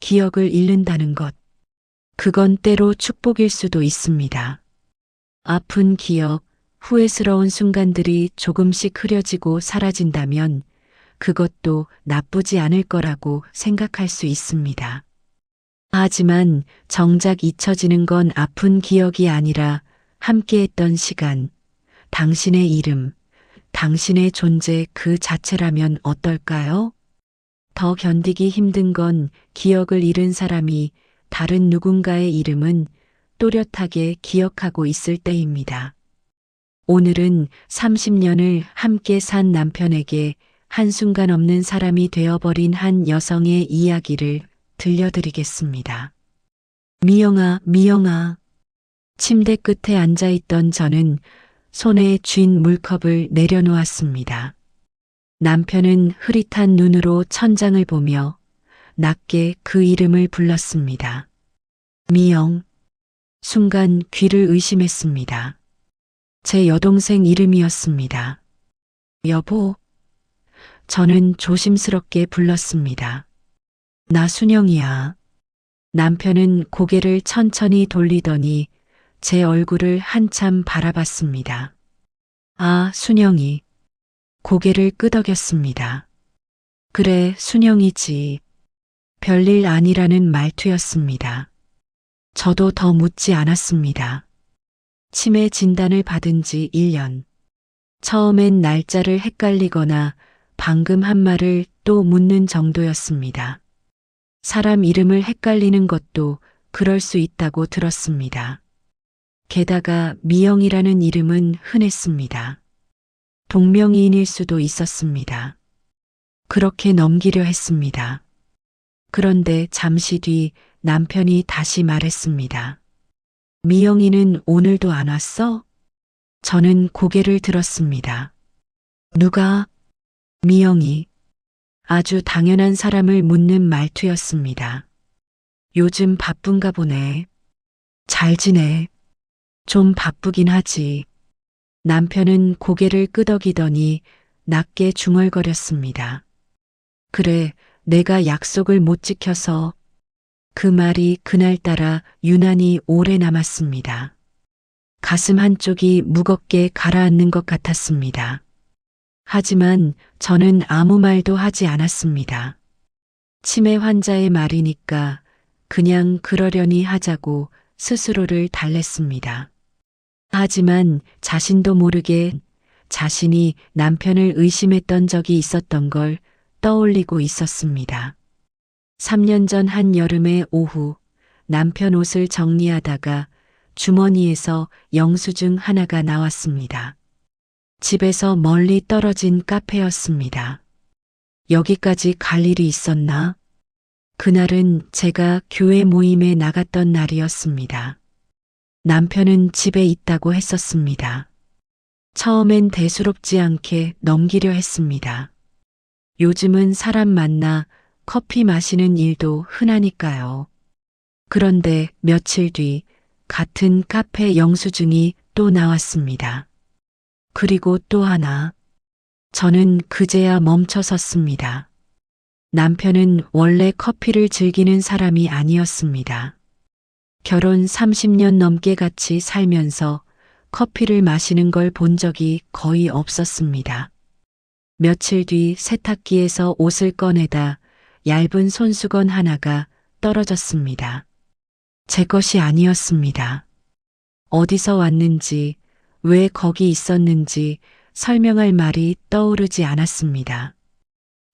기억을 잃는다는 것. 그건 때로 축복일 수도 있습니다. 아픈 기억, 후회스러운 순간들이 조금씩 흐려지고 사라진다면 그것도 나쁘지 않을 거라고 생각할 수 있습니다. 하지만 정작 잊혀지는 건 아픈 기억이 아니라 함께했던 시간, 당신의 이름, 당신의 존재 그 자체라면 어떨까요? 더 견디기 힘든 건 기억을 잃은 사람이 다른 누군가의 이름은 또렷하게 기억하고 있을 때입니다. 오늘은 30년을 함께 산 남편에게 한순간 없는 사람이 되어버린 한 여성의 이야기를 들려드리겠습니다. 미영아, 미영아. 침대 끝에 앉아있던 저는 손에 쥔 물컵을 내려놓았습니다. 남편은 흐릿한 눈으로 천장을 보며 낮게 그 이름을 불렀습니다. 미영. 순간 귀를 의심했습니다. 제 여동생 이름이었습니다. 여보. 저는 조심스럽게 불렀습니다. 나 순영이야. 남편은 고개를 천천히 돌리더니 제 얼굴을 한참 바라봤습니다. 아, 순영이. 고개를 끄덕였습니다. 그래, 순영이지. 별일 아니라는 말투였습니다. 저도 더 묻지 않았습니다. 치매 진단을 받은 지 1년. 처음엔 날짜를 헷갈리거나 방금 한 말을 또 묻는 정도였습니다. 사람 이름을 헷갈리는 것도 그럴 수 있다고 들었습니다. 게다가 미영이라는 이름은 흔했습니다. 동명이인일 수도 있었습니다. 그렇게 넘기려 했습니다. 그런데 잠시 뒤 남편이 다시 말했습니다. 미영이는 오늘도 안 왔어? 저는 고개를 들었습니다. 누가? 미영이. 아주 당연한 사람을 묻는 말투였습니다. 요즘 바쁜가 보네. 잘 지내. 좀 바쁘긴 하지. 남편은 고개를 끄덕이더니 낮게 중얼거렸습니다. 그래, 내가 약속을 못 지켜서. 그 말이 그날따라 유난히 오래 남았습니다. 가슴 한쪽이 무겁게 가라앉는 것 같았습니다. 하지만 저는 아무 말도 하지 않았습니다. 치매 환자의 말이니까 그냥 그러려니 하자고 스스로를 달랬습니다. 하지만 자신도 모르게 자신이 남편을 의심했던 적이 있었던 걸 떠올리고 있었습니다. 3년 전 한 여름의 오후 남편 옷을 정리하다가 주머니에서 영수증 하나가 나왔습니다. 집에서 멀리 떨어진 카페였습니다. 여기까지 갈 일이 있었나? 그날은 제가 교회 모임에 나갔던 날이었습니다. 남편은 집에 있다고 했었습니다. 처음엔 대수롭지 않게 넘기려 했습니다. 요즘은 사람 만나 커피 마시는 일도 흔하니까요. 그런데 며칠 뒤 같은 카페 영수증이 또 나왔습니다. 그리고 또 하나. 저는 그제야 멈춰 섰습니다. 남편은 원래 커피를 즐기는 사람이 아니었습니다. 결혼 30년 넘게 같이 살면서 커피를 마시는 걸 본 적이 거의 없었습니다. 며칠 뒤 세탁기에서 옷을 꺼내다 얇은 손수건 하나가 떨어졌습니다. 제 것이 아니었습니다. 어디서 왔는지, 왜 거기 있었는지 설명할 말이 떠오르지 않았습니다.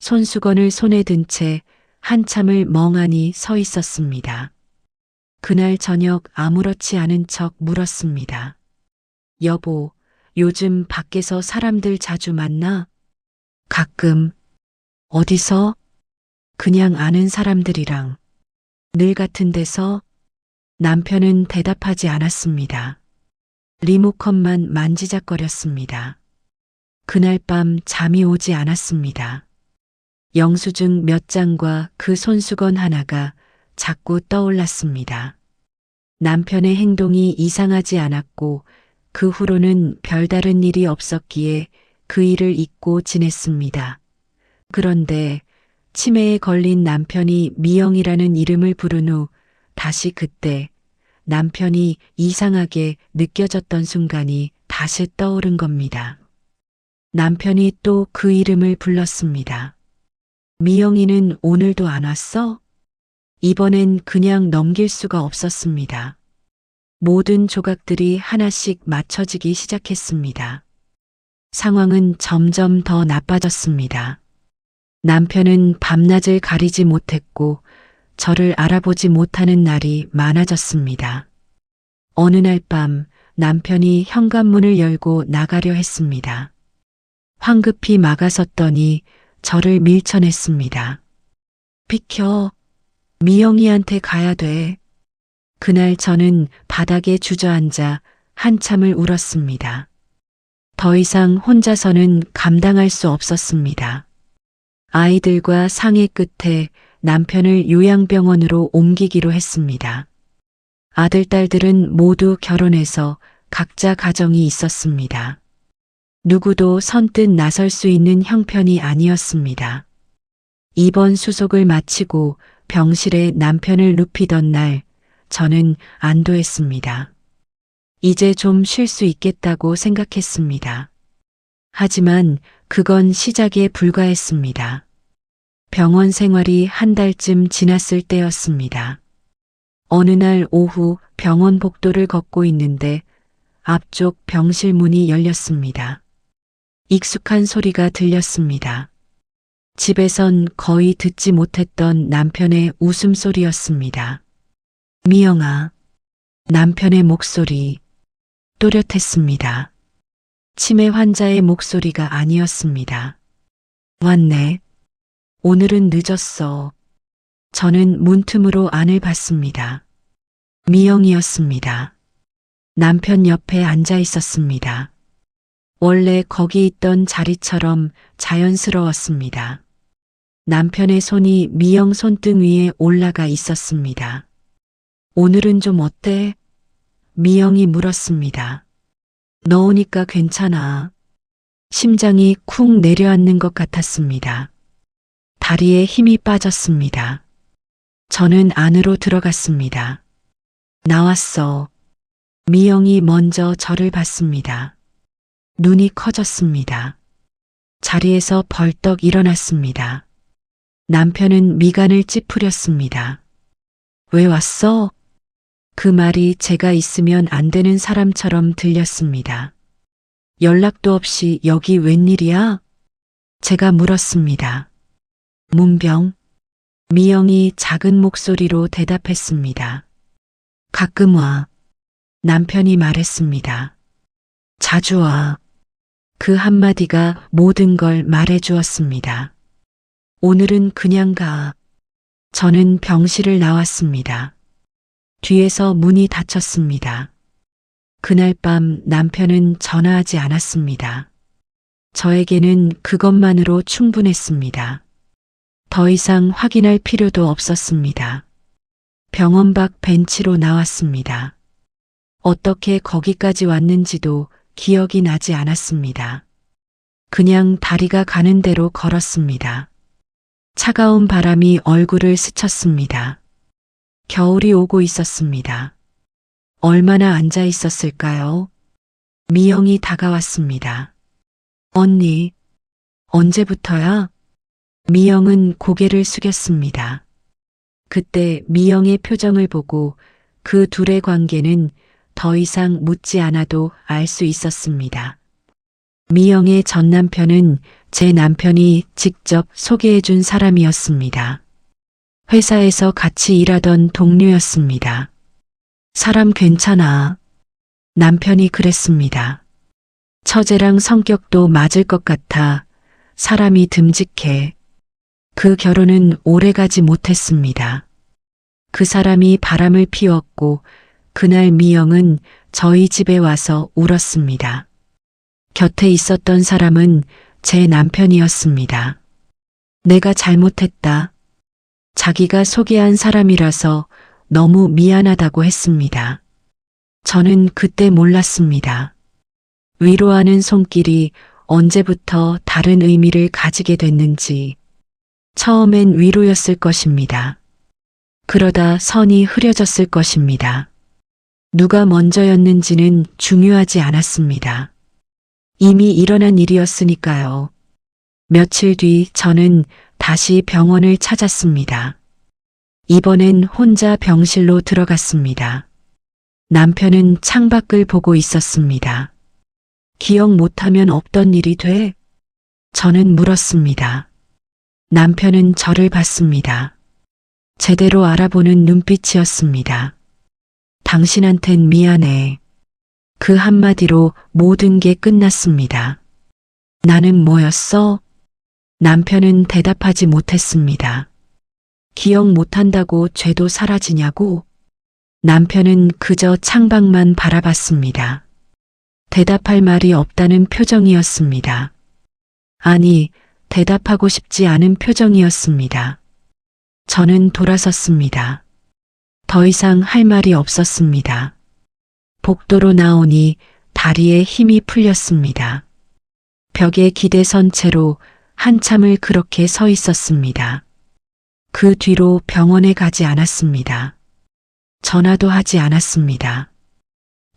손수건을 손에 든 채 한참을 멍하니 서 있었습니다. 그날 저녁 아무렇지 않은 척 물었습니다. 여보, 요즘 밖에서 사람들 자주 만나? 가끔. 어디서? 그냥 아는 사람들이랑. 늘 같은 데서? 남편은 대답하지 않았습니다. 리모컨만 만지작거렸습니다. 그날 밤 잠이 오지 않았습니다. 영수증 몇 장과 그 손수건 하나가 자꾸 떠올랐습니다. 남편의 행동이 이상하지 않았고 그 후로는 별다른 일이 없었기에 그 일을 잊고 지냈습니다. 그런데 치매에 걸린 남편이 미영이라는 이름을 부른 후 다시 그때 남편이 이상하게 느껴졌던 순간이 다시 떠오른 겁니다. 남편이 또 그 이름을 불렀습니다. 미영이는 오늘도 안 왔어? 이번엔 그냥 넘길 수가 없었습니다. 모든 조각들이 하나씩 맞춰지기 시작했습니다. 상황은 점점 더 나빠졌습니다. 남편은 밤낮을 가리지 못했고 저를 알아보지 못하는 날이 많아졌습니다. 어느 날 밤 남편이 현관문을 열고 나가려 했습니다. 황급히 막아섰더니 저를 밀쳐냈습니다. 비켜. 미영이한테 가야 돼. 그날 저는 바닥에 주저앉아 한참을 울었습니다. 더 이상 혼자서는 감당할 수 없었습니다. 아이들과 상의 끝에 남편을 요양병원으로 옮기기로 했습니다. 아들, 딸들은 모두 결혼해서 각자 가정이 있었습니다. 누구도 선뜻 나설 수 있는 형편이 아니었습니다. 입원 수속을 마치고 병실에 남편을 눕히던 날 저는 안도했습니다. 이제 좀 쉴 수 있겠다고 생각했습니다. 하지만 그건 시작에 불과했습니다. 병원 생활이 한 달쯤 지났을 때였습니다. 어느 날 오후 병원 복도를 걷고 있는데 앞쪽 병실 문이 열렸습니다. 익숙한 소리가 들렸습니다. 집에선 거의 듣지 못했던 남편의 웃음소리였습니다. 미영아. 남편의 목소리 또렷했습니다. 치매 환자의 목소리가 아니었습니다. 왔네. 오늘은 늦었어. 저는 문틈으로 안을 봤습니다. 미영이었습니다. 남편 옆에 앉아 있었습니다. 원래 거기 있던 자리처럼 자연스러웠습니다. 남편의 손이 미영 손등 위에 올라가 있었습니다. 오늘은 좀 어때? 미영이 물었습니다. 너 오니까 괜찮아. 심장이 쿵 내려앉는 것 같았습니다. 다리에 힘이 빠졌습니다. 저는 안으로 들어갔습니다. 나왔어. 미영이 먼저 저를 봤습니다. 눈이 커졌습니다. 자리에서 벌떡 일어났습니다. 남편은 미간을 찌푸렸습니다. 왜 왔어? 그 말이 제가 있으면 안 되는 사람처럼 들렸습니다. 연락도 없이 여기 웬일이야? 제가 물었습니다. 문병. 미영이 작은 목소리로 대답했습니다. 가끔 와. 남편이 말했습니다. 자주 와. 그 한마디가 모든 걸 말해주었습니다. 오늘은 그냥 가. 저는 병실을 나왔습니다. 뒤에서 문이 닫혔습니다. 그날 밤 남편은 전화하지 않았습니다. 저에게는 그것만으로 충분했습니다. 더 이상 확인할 필요도 없었습니다. 병원 밖 벤치로 나왔습니다. 어떻게 거기까지 왔는지도 기억이 나지 않았습니다. 그냥 다리가 가는 대로 걸었습니다. 차가운 바람이 얼굴을 스쳤습니다. 겨울이 오고 있었습니다. 얼마나 앉아 있었을까요? 미영이 다가왔습니다. 언니, 언제부터야? 미영은 고개를 숙였습니다. 그때 미영의 표정을 보고 그 둘의 관계는 더 이상 묻지 않아도 알 수 있었습니다. 미영의 전 남편은 제 남편이 직접 소개해준 사람이었습니다. 회사에서 같이 일하던 동료였습니다. 사람 괜찮아. 남편이 그랬습니다. 처제랑 성격도 맞을 것 같아. 사람이 듬직해. 그 결혼은 오래가지 못했습니다. 그 사람이 바람을 피웠고 그날 미영은 저희 집에 와서 울었습니다. 곁에 있었던 사람은 제 남편이었습니다. 내가 잘못했다. 자기가 소개한 사람이라서 너무 미안하다고 했습니다. 저는 그때 몰랐습니다. 위로하는 손길이 언제부터 다른 의미를 가지게 됐는지. 처음엔 위로였을 것입니다. 그러다 선이 흐려졌을 것입니다. 누가 먼저였는지는 중요하지 않았습니다. 이미 일어난 일이었으니까요. 며칠 뒤 저는 다시 병원을 찾았습니다. 이번엔 혼자 병실로 들어갔습니다. 남편은 창밖을 보고 있었습니다. 기억 못하면 없던 일이 돼? 저는 물었습니다. 남편은 저를 봤습니다. 제대로 알아보는 눈빛이었습니다. 당신한텐 미안해. 그 한마디로 모든 게 끝났습니다. 나는 뭐였어? 남편은 대답하지 못했습니다. 기억 못한다고 죄도 사라지냐고? 남편은 그저 창밖만 바라봤습니다. 대답할 말이 없다는 표정이었습니다. 아니, 대답하고 싶지 않은 표정이었습니다. 저는 돌아섰습니다. 더 이상 할 말이 없었습니다. 복도로 나오니 다리에 힘이 풀렸습니다. 벽에 기대선 채로 한참을 그렇게 서 있었습니다. 그 뒤로 병원에 가지 않았습니다. 전화도 하지 않았습니다.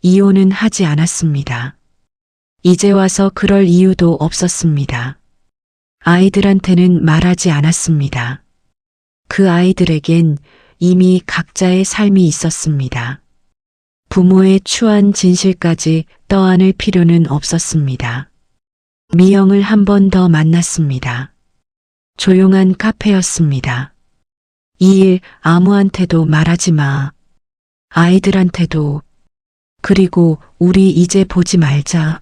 이혼은 하지 않았습니다. 이제 와서 그럴 이유도 없었습니다. 아이들한테는 말하지 않았습니다. 그 아이들에겐 이미 각자의 삶이 있었습니다. 부모의 추한 진실까지 떠안을 필요는 없었습니다. 미영을 한 번 더 만났습니다. 조용한 카페였습니다. 이 일 아무한테도 말하지 마. 아이들한테도. 그리고 우리 이제 보지 말자.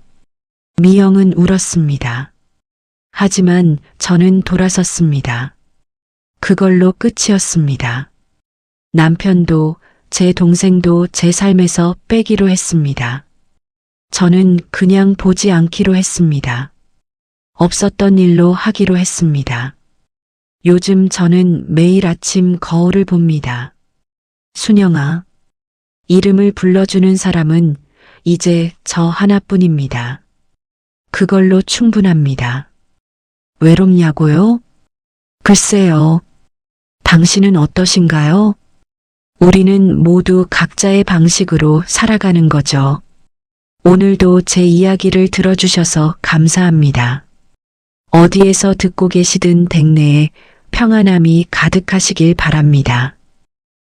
미영은 울었습니다. 하지만 저는 돌아섰습니다. 그걸로 끝이었습니다. 남편도 제 동생도 제 삶에서 빼기로 했습니다. 저는 그냥 보지 않기로 했습니다. 없었던 일로 하기로 했습니다. 요즘 저는 매일 아침 거울을 봅니다. 순영아, 이름을 불러주는 사람은 이제 저 하나뿐입니다. 그걸로 충분합니다. 외롭냐고요? 글쎄요. 당신은 어떠신가요? 우리는 모두 각자의 방식으로 살아가는 거죠. 오늘도 제 이야기를 들어주셔서 감사합니다. 어디에서 듣고 계시든 댁내에 평안함이 가득하시길 바랍니다.